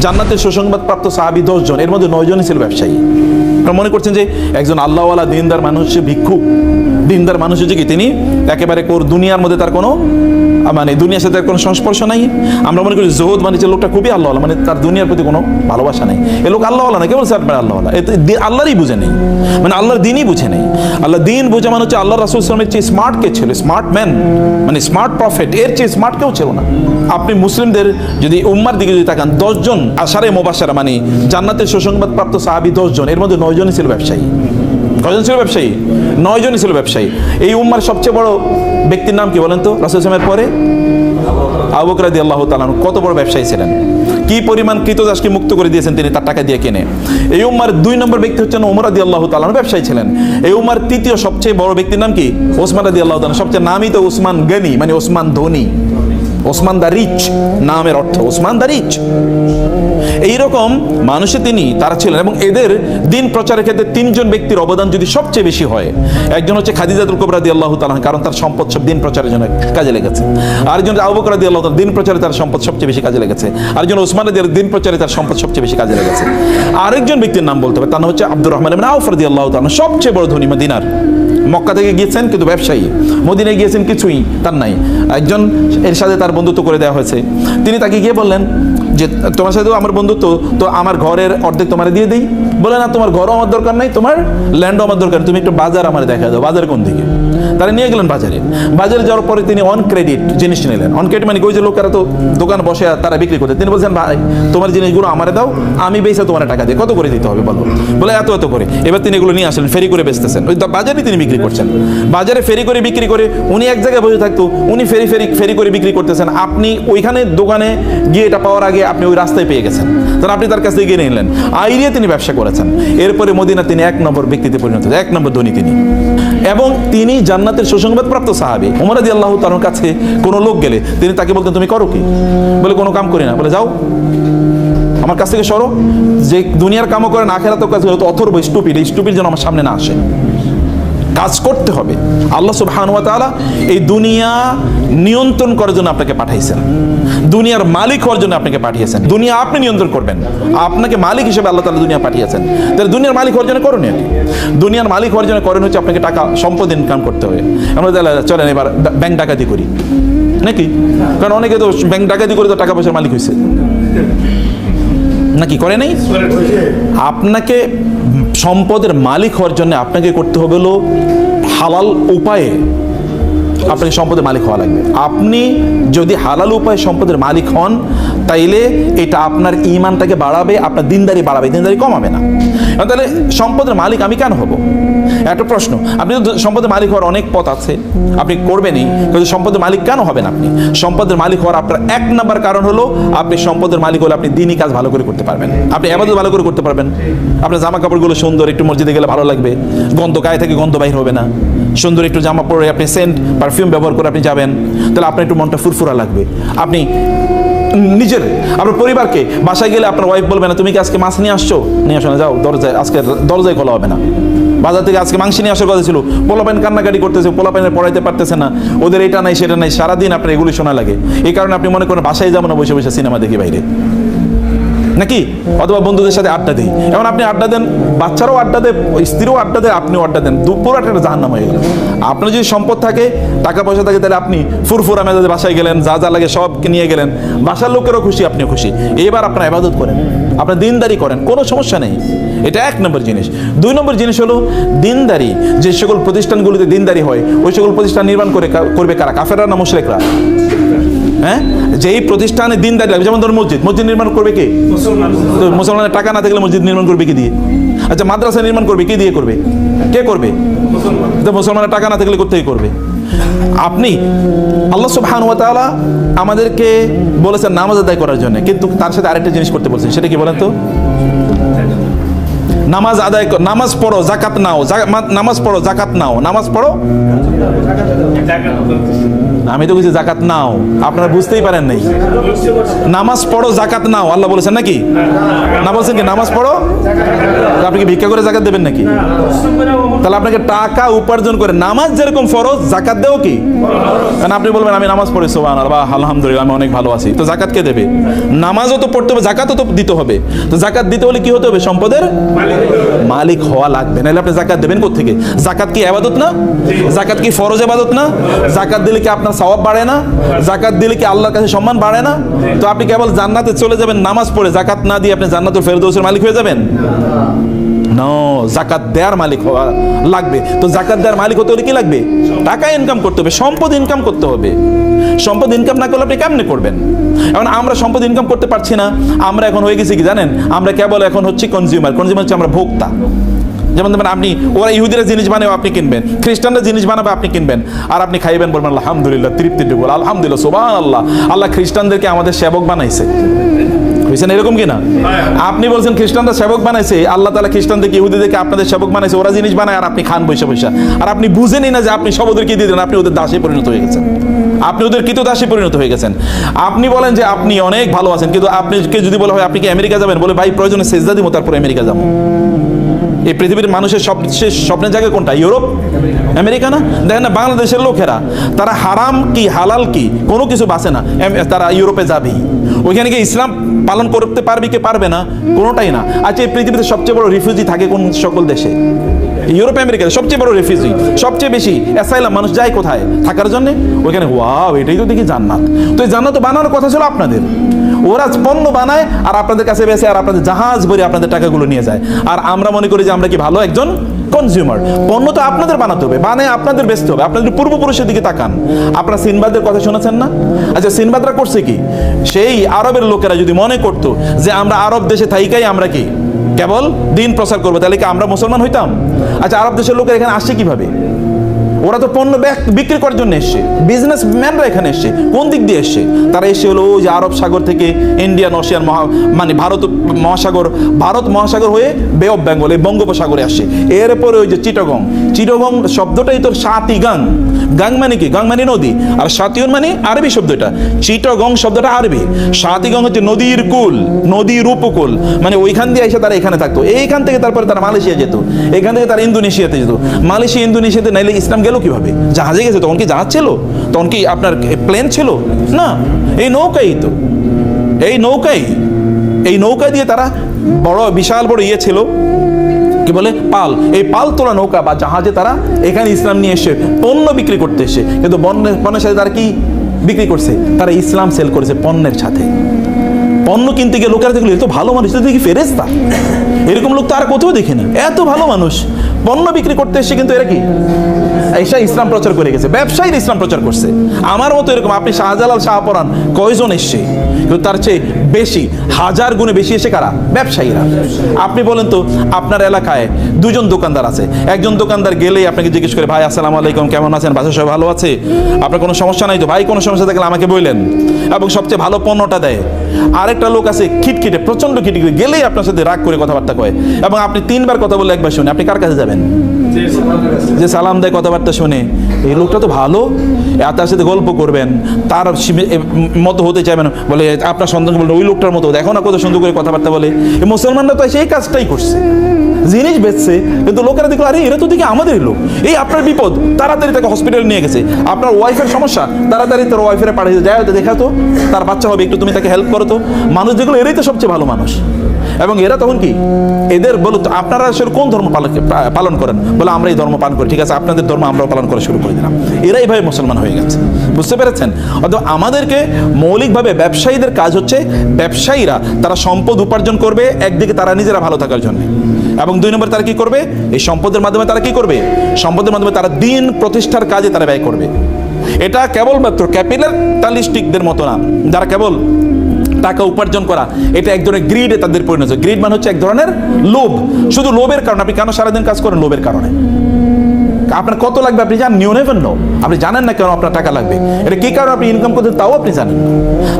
জান্নাতের সুসংবাদ প্রাপ্ত সাহাবী 10 জন, এর মধ্যে 9 জনই ছিল ব্যবসায়ী। আপনারা মনে করছেন যে একজন আল্লাহওয়ালা দিনদার মানুষ ভিক্ষুক, দিনদার মানুষ হচ্ছে কি তিনি একেবারে দুনিয়ার মধ্যে তার কোনো মানে দুনিয়ার সাথে কোনো সংস্পর্শ নাই। আমরা মনে করি জোহদ মানে যে লোকটা খুবই আল্লাহওয়ালা, মানে তার দুনিয়ার প্রতি কোনো ভালোবাসা নেই, এ লোক আল্লাহওয়ালা না। কেবল স্যার আল্লাহওয়ালা, এতে আল্লাহরই বুঝে নেই, মানে আল্লাহর দিনই বুঝে নেই। আল্লাহ দিন বোঝা মানে হচ্ছে আল্লাহ রাসূল সাল্লাল্লাহু আলাইহি ওয়াসাল্লামের চেয়ে স্মার্ট কে ছিল, স্মার্ট ম্যান মানে স্মার্ট প্রফেট, এর চেয়ে স্মার্ট কেউ ছিল না। আপনি মুসলিমদের যদি উম্মার দিকে যদি তাকান, 10 জন আশারে মুবাশশারা মানে জান্নাতের সুসংবাদ প্রাপ্ত সাহাবী 10 জন, এর মধ্যে 9 জনই ছিল ব্যবসায়ী। কয়জন ছিল ব্যবসায়ী? 9 জনই ছিল ব্যবসায়ী। এই উম্মার সবচেয়ে বড় ব্যক্তির নাম কি বলেন তো? রাসূল সাল্লাল্লাহু আলাইহি ওয়াসাল্লামের পরে আবু বকর রাদিয়াল্লাহু তাআলা আনহু। কত বড় ব্যবসায়ী ছিলেন, কি পরিমাণ কৃতদাসকে মুক্ত করে দিয়েছেন তিনি তার টাকা দিয়ে কিনে। এই উম্মার 2 নম্বর ব্যক্তি হচ্ছেন ওমর রাদিয়াল্লাহু তাআলা আনহু, ব্যবসায়ী ছিলেন। এই উম্মার তৃতীয় সবচেয়ে বড় ব্যক্তির নাম কি? ওসমান রাদিয়াল্লাহু তাআলা। সবচেয়ে নামই তো ওসমান গনি, মানে ওসমান ধনী, ওসমান দা রিচ, নামের অর্থ ওসমান দা রিচ। এইরকম মানুষে তিনি তারা ছিলেন। এবং এদের দিন প্রচারের ক্ষেত্রে 3 জন ব্যক্তির অবদান যদি সবচেয়ে বেশি হয়, একজন হচ্ছে খাদিজাতুল কুবরা রাদিয়াল্লাহু তাআলা, কারণ তার সম্পদ সব দিন প্রচারের জন্য কাজে লেগেছে। আরেকজন আবু বকর রাদিয়াল্লাহু তাআলা, দিন প্রচারে তার সম্পদ সবচেয়ে বেশি কাজে লেগেছে। আরেকজন ওসমান রাদিয়াল্লাহু, দিন প্রচারে তার সম্পদ সবচেয়ে বেশি কাজে লেগেছে। আরেকজন ব্যক্তির নাম বলতে হবে, তার নাম হচ্ছে আব্দুর রহমান ইবনে আউফ রাদিয়াল্লাহু তাআলা, সবচেয়ে বড় ধনী মদিনার। মক্কা থেকে গিয়েছেন কিন্তু ব্যবসায়ী, মদিনায় গিয়েছেন কিছুই তার নাই। একজন এর সাথে তার বন্ধুত্ব করে দেওয়া হয়েছে, তিনি তাকে গিয়ে বললেন যে তোমার সাথেও আমার বন্ধুত্ব, তো আমার ঘরের অর্ধেক তোমার দিয়ে দিই। বলে না, তোমার ঘরও আমার দরকার নাই, তোমার ল্যান্ডও আমার দরকার, তুমি একটু বাজার আমার দেখা দাও, বাজার কোন দিকে। তারা নিয়ে গেলেন বাজারে। বাজারে যাওয়ার পরে তিনি অন ক্রেডিট জিনিস নিলেন। অন ক্রেডিট মানে ওই যে লোকেরা তো দোকান বসে তারা বিক্রি করতে, তিনি বলছেন ভাই তোমার জিনিসগুলো আমারে দাও, আমি বেচে তোমার টাকা দিই। কত করে দিতে হবে বলো? বলে এত এত করে। এবার তিনি এগুলো নিয়ে আসলেন, ফেরি করে বেচতেছেন, ওই বাজারে তিনি বিক্রি করছেন। বাজারে ফেরি করে বিক্রি করে উনি এক জায়গায় বসে থাকতো, উনি ফেরি করে বিক্রি করতেছেন। আপনি ওইখানে দোকানে গিয়ে এটা পাওয়ার আগে আপনি ওই রাস্তায় পেয়ে গেছেন, তখন আপনি তার কাছ থেকে গিয়ে নিলেন, আইরিয়ে তিনি ব্যবসা করেছেন। এরপরে মদিনা তিনি 1 নম্বর ব্যক্তিতে পরিণত, 1 নম্বর ধনী তিনি। এবং তিনি জান্নাতের সুসংবাদ প্রাপ্ত সাহাবী। ওমর রাদিয়াল্লাহু তাআলার কাছে কোনো লোক গেলে তিনি তাকে বলতেন তুমি করো কি? বলে কোনো কাম করি না। বলে যাও আমার কাছ থেকে সরো, যে দুনিয়ার কামও করে না আখিরাতের কাজ করে, তো অথর্ব স্টুপিড যেন আমার সামনে না আসে। কাজ করতে হবে। আল্লাহ সুবহানাহু ওয়া তাআলা এই দুনিয়া নিয়ন্ত্রণ করার জন্য আপনাকে পাঠাইছেন, দুনিয়ার মালিক হওয়ার জন্য আপনাকে পাঠিয়েছেন। দুনিয়া আপনি নিয়ন্ত্রণ করবেন, আপনাকে মালিক হিসেবে আল্লাহ তাআলা দুনিয়া পাঠিয়েছেন। তাহলে দুনিয়ার মালিক হওয়ার জন্য করণীয় কি? দুনিয়ার মালিক হওয়ার জন্য করণীয় হচ্ছে আপনাকে টাকা সম্পদ ইনকাম করতে হবে। আমরা চলেন এবার ব্যাংক ডাকাতি করি নাকি? কারণ অনেকে তো ব্যাংক ডাকাতি করে তো টাকা পয়সার মালিক হয়েছে নাকি? করে নাই? আপনাকে সম্পদের মালিক হওয়ার জন্য আপনাকে করতে হবে হলো হালাল উপায়ে আপনাকে সম্পদের মালিক হওয়া লাগবে। আপনি যদি হালাল উপায়ে সম্পদের মালিক হন, তাইলে এটা আপনার ঈমানটাকে বাড়াবে, আপনার দিনদারি বাড়াবে, দিনদারি কমাবে না। তাহলে সম্পদের মালিক আমি কেন হব? একটা প্রশ্ন। আপনি তো সম্পদের মালিক হওয়ার অনেক পথ আছে, আপনি করবেনই, কিন্তু সম্পদের মালিক কেন হবেন? আপনি সম্পদের মালিক হওয়ার আপনার 1 নম্বর কারণ হলো আপনি সম্পদের মালিক হলে আপনি দিনই কাজ ভালো করে করতে পারবেন, আপনি ইবাদত ভালো করে করতে পারবেন। আপনার জামা কাপড়গুলো সুন্দর, একটু মসজিদে গেলে ভালো লাগবে, গন্ধ গায়ে থেকে গন্ধ বাইর হবে না। সুন্দর একটু জামা পরে আপনি সেন্ট পারফিউম ব্যবহার করে আপনি যাবেন, তাহলে আপনার একটু মনটা ফুরফুরা লাগবে। আপনি নিজের আপনার পরিবারকে বাসায় গেলে আপনার ওয়াইফ বলবে না তুমি কি আজকে মাছ নিয়ে আসছো, নিয়ে আসো না, যাও দরজায়, আজকে দরজায় খোলা হবে না। বাজার থেকে আজকে মাংস নিয়ে আসার কথা ছিল, পোলাপাইন কান্নাকাটি করতেছে, পোলাপাইনের পড়াইতে পারতেছে না, ওদের এটা নাই সেটা নাই, সারাদিন আপনার এগুলি শোনা লাগে। এই কারণে আপনি মনে করেন বাসায় যাবো না, বসে বসে সিনেমা দেখি বাইরে নাকি, অথবা বন্ধুদের সাথে আড্ডা দিই। এখন আপনি আড্ডা দেন, বাচ্চারাও আড্ডা দেয়, স্ত্রীও আড্ডা দেয়, আপনিও আড্ডা দেন, পুরো একটা জাহান্নাম হয়ে গেল। আপনার যদি সম্পদ থাকে, টাকা পয়সা থাকে, তাহলে আপনি ফুরফুরা মেজাজে বাসায় গেলেন, যা যা লাগে সব নিয়ে গেলেন, বাসার লোকেরও খুশি, আপনিও খুশি। এবার আপনার ইবাদত করেন, আপনার দিনদারি করেন, কোনো সমস্যা নেই। এটা 1 নম্বর জিনিস। 2 নম্বর জিনিস হলো দিনদারি। যে সকল প্রতিষ্ঠানগুলোতে দিনদারি হয়, ওই সকল প্রতিষ্ঠান নির্মাণ করবে কারা? কাফেররা না মুশরিকরা? হ্যাঁ, যেই প্রতিষ্ঠানে দিনদারি লাগবে, যেমন ধরুন মসজিদ নির্মাণ করবে কে? মুসলমানের টাকা না থাকলে মসজিদ নির্মাণ করবে কি দিয়ে? আচ্ছা, মাদ্রাসা নির্মাণ করবে কি দিয়ে করবে? কে করবে? মুসলমানের টাকা না থাকলে কোত্থেকে করবে? আপনি আল্লাহ সুবহানাহু ওয়া তাআলা আমাদেরকে বলেছেন নামাজ আদায় করার জন্য, কিন্তু তার সাথে আরেকটা জিনিস করতে বলছেন, সেটা কি বলেন তো? নামাজ আদায় নামাজ পড়ো জাকাত নাও, নামাজ পড়ো জাকাত নাও, নামাজ পড়ো। আমি তো কিছু জাকাত নাও, আপনারা বুঝতেই পারেন নাই। নামাজ পড়ো জাকাত নাও আল্লাহ বলেছেন নাকি? না বলছেন কি নামাজ পড়ো? আপনি কি ভিক্ষা করে জাকাত দেবেন নাকি? তাহলে আপনাকে টাকা উপার্জন করে নামাজ যেরকম ফরজ জাকাত দেও কি? কারণ আপনি বলবেন আমি নামাজ পড়ি সুবহানাল্লাহ আলহামদুলিল্লাহ আমি অনেক ভালো আছি, তো জাকাত কে দেবে? নামাজও তো পড়তে হবে, জাকাতও তো দিতে হবে। তো জাকাত দিতে হলে কি হতে হবে? সম্পদের মালিক হওয়া লাগবে, নাহলে আপনি জাকাত দেবেন কোত্থেকে? জাকাত কি ইবাদত না? জাকাত কি ফরজ ইবাদত না? জাকাত দিলে কি আপনার সওয়াব বাড়ে না? জাকাত দিলে কি আল্লাহর কাছে সম্মান বাড়ে না? তো আপনি কেবল জান্নাতে চলে যাবেন নামাজ পড়ে, জাকাত না দিয়ে আপনি জান্নাতুল ফেরদৌসের মালিক হয়ে যাবেন? নো, জাকাত দেওয়ার মালিক হওয়া লাগবে। তো জাকাত দেওয়ার মালিক হতে হলে কি লাগবে? টাকা ইনকাম করতে হবে, সম্পদ ইনকাম করতে হবে। সম্পদ ইনকাম না করলে আপনি কেমনে করবেন? এখন আমরা সম্পদ ইনকাম করতে পারছি না, আমরা এখন হয়ে গেছি কি জানেন? আমরা কেবল এখন হচ্ছি কনজিউমার। কনজিউমার হচ্ছে আমরা ভোক্তা। যেমন ধরেন আপনি, ওরা ইহুদিরা জিনিস বানাবে আপনি কিনবেন, খ্রিস্টানরা জিনিস বানাবে আপনি কিনবেন, আর আপনি খাইবেন, বলবেন আলহামদুলিল্লাহ, তৃপ্তিতে বল আলহামদুলিল্লাহ সুবহানাল্লাহ, আল্লাহ খ্রিস্টানদেরকে আমাদের সেবক বানাইছে। বুঝছেন এরকম কিনা? আপনি বলছেন খ্রিস্টানরা সেবক বানাইছে, আল্লাহ তাআলা খ্রিস্টানদেরকে ইহুদিদেরকে আপনাদের সেবক বানাইছে, ওরা জিনিস বানায় আর আপনি খান বৈশা বৈশা, আর আপনি বুঝেনই না যে আপনি সব ওদেরকে দিয়ে দিলেন, আপনি ওদের দাসে পরিণত হয়ে গেছেন, আপনি ওদের কৃতদাসে পরিণত হয়ে গেছেন। আপনি বলেন যে আপনি অনেক ভালো আছেন, কিন্তু আপনাকে যদি বলা হয় আপনি কি আমেরিকা যাবেন, বলে ভাই প্রয়োজনে সেজদা দিব তারপর আমেরিকা যাবো। এই পৃথিবীর মানুষের সবচেয়ে স্বপ্নের জায়গা কোনটা? ইউরোপ, আমেরিকা না? দেখেন না বাংলাদেশের লোকেরা, তারা হারাম কি হালাল কি কোনো কিছু বাঁচে না, তারা ইউরোপে যাবেই। ওইখানে গিয়ে ইসলাম পালন করতে পারবে কি পারবে না, কোনোটাই না। আচ্ছা, এই পৃথিবীতে সবচেয়ে বড় রিফিউজি থাকে কোন সকল দেশে? ইউরোপ আমেরিকাতে সবচেয়ে বড় রিফিউজি, সবচেয়ে বেশি অ্যাসাইলাম মানুষ যায় কোথায় থাকার জন্য? ওইখানে। ওয়াও, এটাই তো দেখি জান্নাত। তো এই জান্নাত বানানোর কথা ছিল আপনাদের। ওরা পণ্য বানায় আর আপনাদের কাছে বেচে, আর আপনাদের জাহাজ ভরে আপনাদের টাকাগুলো নিয়ে যায়, আর আমরা মনে করি যে আমরা কি ভালো একজন কনজিউমার। পণ্য তো আপনাদের বানাতে হবে, বানায় আপনাদের বেচতে হবে। আপনাদের পূর্বপুরুষের দিকে তাকান, আপনারা সিনবাদের কথা শুনেছেন না? আচ্ছা, সিনবাদরা করছে কি? সেই আরবের লোকেরা যদি মনে করতো যে আমরা আরব দেশে থাইকাই আমরা কি কেবল দিন প্রচার করবো, তাহলে কি আমরা মুসলমান হইতাম? আচ্ছা, আরব দেশের লোকেরা এখানে আসছে কিভাবে? ওরা তো পণ্য বিক্রি করার জন্য এসছে, বিজনেসম্যানরা এখানে এসছে। কোন দিক দিয়ে এসছে? তারা এসে হলো ওই যে আরব সাগর থেকে ইন্ডিয়ান ওশিয়ান মানে ভারত মহাসাগর হয়ে বে অফ বেঙ্গল এই বঙ্গোপসাগরে আসছে। এরপরে ওই যে চিটাগং শব্দটাই তো সাতি গাং। গাং মানে কি? গাং মানে নদী, আর সাতিউন মানে আরবি শব্দ। এটা চিটাগং শব্দটা আরবি, সাতিগং হচ্ছে নদীর কুল, নদীর উপকূল। মানে ওইখান দিয়ে এসে তারা এখানে থাকতো। এইখান থেকে তারপরে তারা মালয়েশিয়া যেত, এখান থেকে তারা ইন্দোনেশিয়াতে যেত। মালয়েশিয়া ইন্দোনেশিয়াতে নাইলে ইসলাম গেল কিভাবে? জাহাজে গেছে। তখন কি জাহাজ ছিল? তখন কি আপনার প্লেন ছিল? না, এই নৌকা দিয়ে তারা বড় বিশাল বড় ইয়ে ছিল, কি বলে পাল, এই পাল তোলা নৌকা বা জাহাজে তারা এখানে ইসলাম নিয়ে এসে পণ্য বিক্রি করতে এসে। কিন্তু পণ্যের সাথে তারা কি বিক্রি করছে? তারা ইসলাম সেল করেছে পণ্যের সাথে। পণ্য কিনতে গিয়ে লোকেরা দেখলো এত ভালো মানুষ, তো দেখি ফেরেশতা, এরকম লোক তো আর কোথাও দেখি না। এত ভালো মানুষ পণ্য বিক্রি করতে এসে কিন্তু এরা কি এসে ইসলাম প্রচার করে গেছে। ব্যবসায়ীরা ইসলাম প্রচার করছে। আমার মতো এরকম আপনি শাহজালাল শাহপরান কয়জন এসছে? কিন্তু তার চেয়ে বেশি, হাজার গুণে বেশি এসে কারা? ব্যবসায়ীরা। আপনি বলেন তো, আপনার এলাকায় দুজন দোকানদার আছে। একজন দোকানদার গেলেই আপনাকে জিজ্ঞেস করে, ভাই আসসালামু আলাইকুম, কেমন আছেন, বাসা সবাই ভালো আছে, আপনার কোনো সমস্যা নাই তো? ভাই কোনো সমস্যা থাকলে আমাকে বললেন, এবং সবচেয়ে ভালো পণ্যটা দেয়। আরেকটা লোক আছে খিটখিটে, প্রচন্ড খিটখিটে, গেলেই আপনার সাথে রাগ করে কথাবার্তা কয়, এবং আপনি 3 বার কথা বলে একবার শুনে আপনি কার কাছে যাবেন? যে সালাম দেয়, কথাবার্তা শুনে, এই লোকটা তো ভালো, তার সাথে গল্প করবেন, তার মতো হতে চাইবেন, বলে আপনার সন্তানকে বলবেন ওই লোকটার মতো, দেখো না কত সুন্দর করে কথাবার্তা বলে। এই মুসলমানরা তো সেই কাজটাই করছে, জিনিস বেচছে, কিন্তু লোকেরা দেখলো আরে এরা তো দেখি আমাদেরই লোক। এই আপনার বিপদ, তাড়াতাড়ি তাকে হসপিটালে নিয়ে গেছে। আপনার ওয়াইফের সমস্যা, তাড়াতাড়ি তার ওয়াইফের পাঠিয়ে যায়, দেখা তো তার বাচ্চা হবে, একটু তুমি তাকে হেল্প করো তো। মানুষ যেগুলো, এরাই তো সবচেয়ে ভালো মানুষ। এবং এরা তখন কি, এদের বলো তো আপনারা আসলে কোন ধর্ম পালন করেন? বলে আমরা এই ধর্ম পালন করি। ঠিক আছে, আপনাদের ধর্ম আমরাও পালন করা শুরু করে দিলাম। এরা এইভাবে মুসলমান হয়ে গেছে। বুঝতে পেরেছেন? অর্থাৎ আমাদেরকে মৌলিকভাবে ব্যবসায়ীদের কাজ হচ্ছে, ব্যবসায়ীরা তারা সম্পদ উপার্জন করবে, একদিকে তারা নিজেরা ভালো থাকার জন্য, এবং 2 নম্বর তারা কি করবে? এই সম্পদের মাধ্যমে তারা কি করবে? সম্পদের মাধ্যমে তারা দিন প্রতিষ্ঠার কাজে তারা ব্যয় করবে। এটা কেবলমাত্র ক্যাপিটালিস্টিকদের মতো না, যারা কেবল টাকা উপার্জন করা, এটা এক ধরনের গ্রিডে তাদের পরিণত। গ্রিড মানে হচ্ছে এক ধরনের লোভ। শুধু লোভের কারণে আপনি কেন সারাদিন কাজ করেন? লোভের কারণে। আপনার কত লাগবে আপনি জানেন? You never know. আপনি জানেন না কেন আপনার টাকা লাগবে, এটা কি কারণে আপনি ইনকাম করছেন তাও আপনি জানেন না।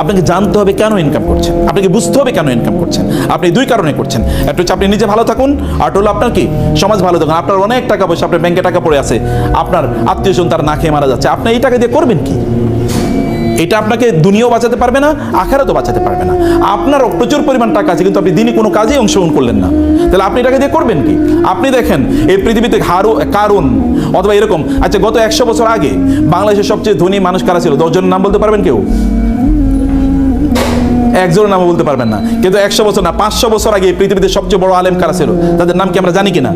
আপনাকে জানতে হবে কেন ইনকাম করছেন, আপনাকে বুঝতে হবে কেন ইনকাম করছেন। আপনি দুই কারণে করছেন, একটা হচ্ছে আপনি নিজে ভালো থাকুন, আর হলো আপনার কি সমাজ ভালো থাকুন। আপনার অনেক টাকা পয়সা, আপনার ব্যাংকে টাকা পড়ে আছে, আপনার আত্মীয় স্বজন তারা না খেয়ে মারা যাচ্ছে, আপনি এই টাকা দিয়ে করবেন কি? এটা আপনাকে দুনিয়াও বাঁচাতে পারবে না, আখেরাতও বাঁচাতে পারবে না। আপনার প্রচুর পরিমাণ টাকা আছে কিন্তু আপনি দিনই কোনো কাজেই অংশগ্রহণ করলেন না, তাহলে আপনি টাকা দিয়ে করবেন কি? আপনি দেখেন এই পৃথিবীতে কারুন অথবা এরকম, আচ্ছা গত 100 বছর আগে বাংলাদেশের সবচেয়ে ধনী মানুষ কারা ছিল? 10 জনের নাম বলতে পারবেন কেউ? একজনের নাম বলতে পারবেন না। কিন্তু 100 বছর না, 500 বছর আগে এই পৃথিবীতে সবচেয়ে বড় আলেম কারা ছিল? তাদের নাম কি আমরা জানি কিনা?